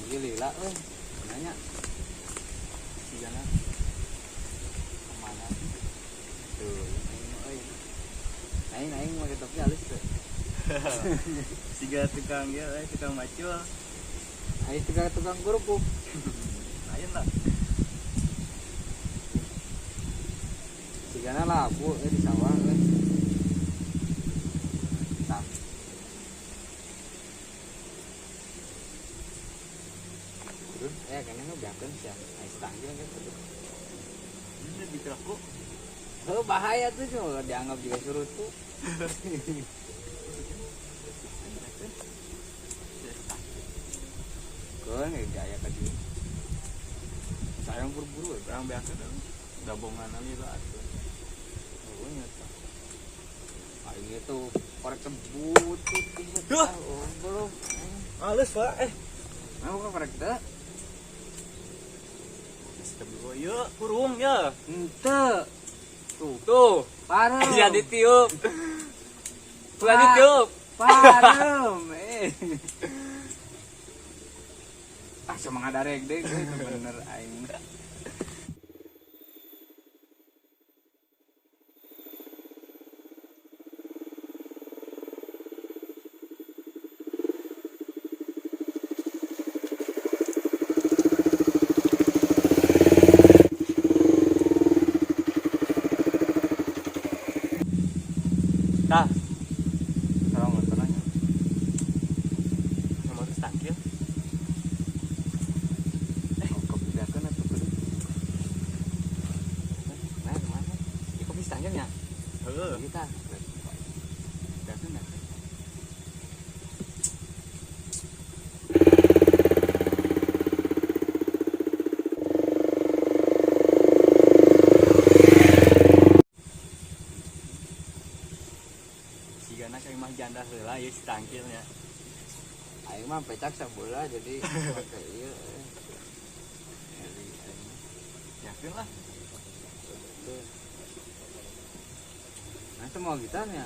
Iya lila nanya sigana kemana tuh naik mau tapi halus tuh siga tukang ya tukang macul ayo tukang kerupuk lain lah sigana labu di sawah tak terus kayaknya ngebiarkan sih ais tanggil kan ini dikeraku bahaya tuh cuma dianggap juga suruh tuh kan gaya tadi sayang buru-buru orang biasa dong gabungan ali lah tuh pokoknya paling itu korek kebut tuh belum halus pak mau kan korek dah sebelum yuk kurung ya ente tuh parem jadi tiup tiup parem cuma ngadarek deh bener aing dah kalau motornya nomor takil kebijakan atau belum nah kemana di kopi stangnya kita kebijakan atau sigana kayak mah janda heula ya si tangkilnya aing mah pecak sabola jadi pakai ieu yakin lah nah itu mau gitarnya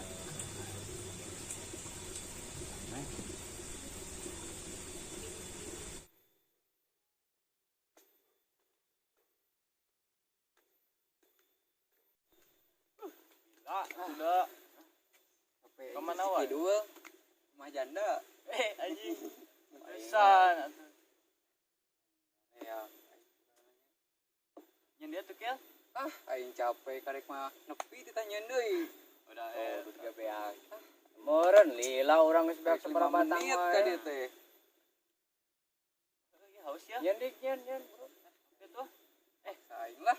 sudah kemana wa dua rumah janda anjing pesan ya yang dia tuh kel aing capek karek mah nepi ditanyain deui udah tiga beak Meureun lila urang geus beak 5 sabaraha batang menit wae. ka dieu teh haus ya Nyen dik nyen. itu aing lah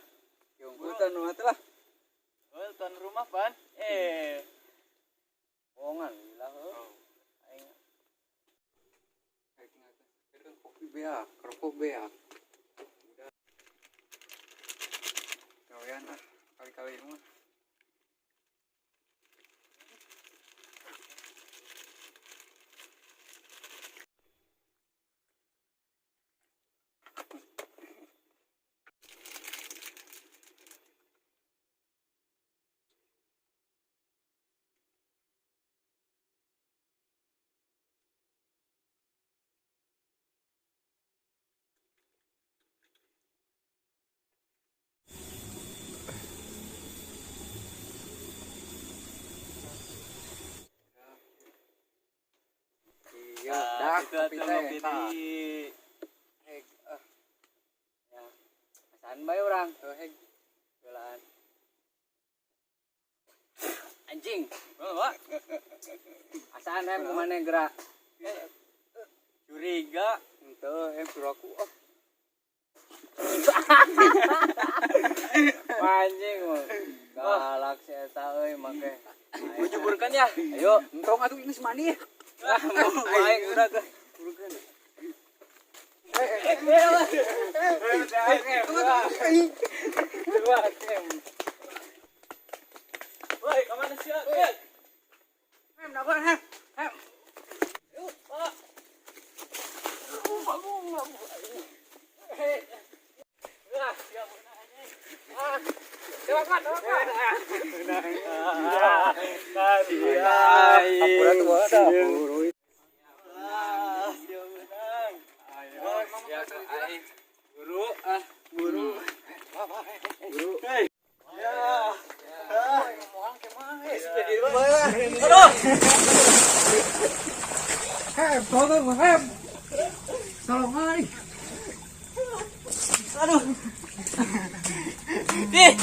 keungkutan mah teh lah tuan rumah pan Bohongan lila heuh. Aing kopi beak kerupuk beak kawian kali-kali mah iya dah kopi teh heg ya pesan bae urang. heg Jualan. Anjing. Wah, Asaan hem kumane gerak. curiga henteu suruh aku Anjing mah. Galak si eta euy make. mau jeburkan ya Ayo. entong atuh geus mani Baik udah ke. woi kemana sih Hem dapat hem. Hem. Tolong, tolong mari. Aduh. Ih.